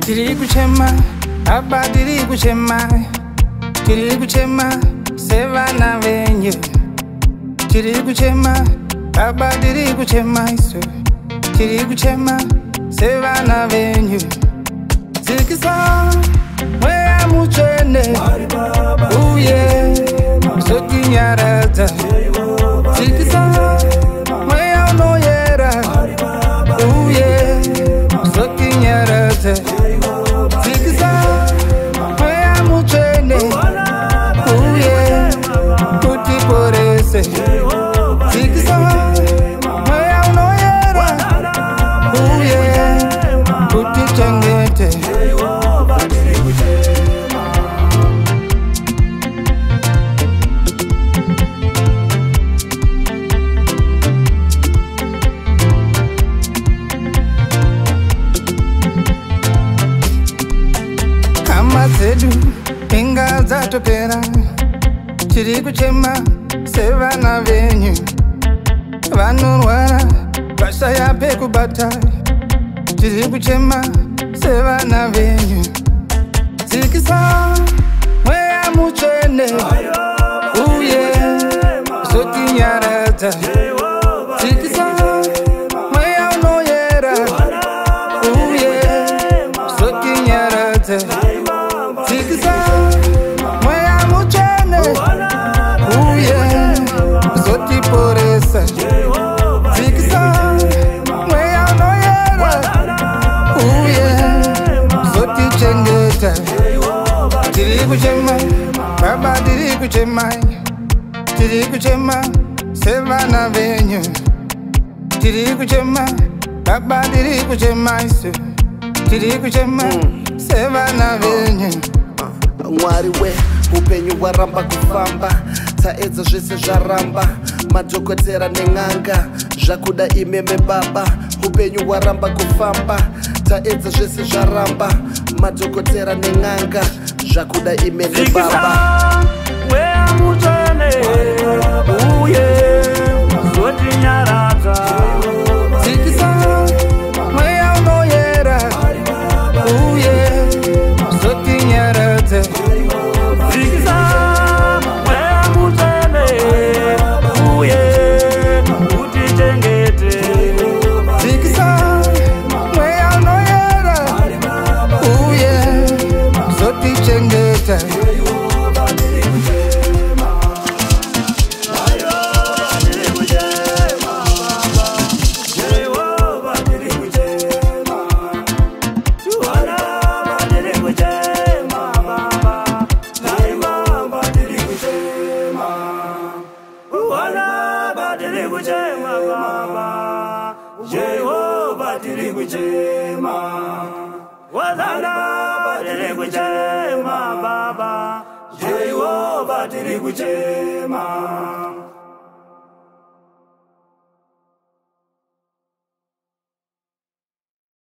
tiri kuchema, aba tiri kuchema, tiri kuchema, sevana venyu. Tiri kuchema, aba tiri kuchema iso, tiri kuchema, sevana venyu. Zikisa, wea muchene, uye, soki nyarata. Zikisa, wea unoyera, uye, soki nyarata. Zikisa, wea muchene, uye, kuti porese. Zikisa, wea unoyera, uye, kuti chengete. Zedu inga zatopera, tiri kuchema sevana venyu. Vanorwara vashaya pekubata, tiri kuchema sevana venyu. Zikisa mweya muchene, uye soti nyarata. Zikisa mweya unoyera, uye soti nyarata. Zikisa mweya muchene, uye zoti poresa. Zikisa mweya unoyera, uye zoti chengeta. Tiri kuchema, baba tiri kuchema, tiri kuchema, sevana venyu. Tiri kuchema, baba tiri kuchema iso, tiri kuchema, sevana venyu. Mwari we upenyu waramba kufamba, taedza zvese zvaramba, madhokotera nen'anga zvakuda imeme baba. Upenyu waramba kufamba, taedza zvese zvaramba, madhokotera nen'anga zvakuda imeme baba. Wea muchene, uye zoti nyarata. Zikisa mweya unoyera, uye zoti nyarata. Zikisa mweya muchene, uye kuti chengete. Zikisa mweya unoyera, uye zoti chengeta. Jehovah tiri kuchema, Wazana tiri kuchema baba. Jehovah tiri kuchema.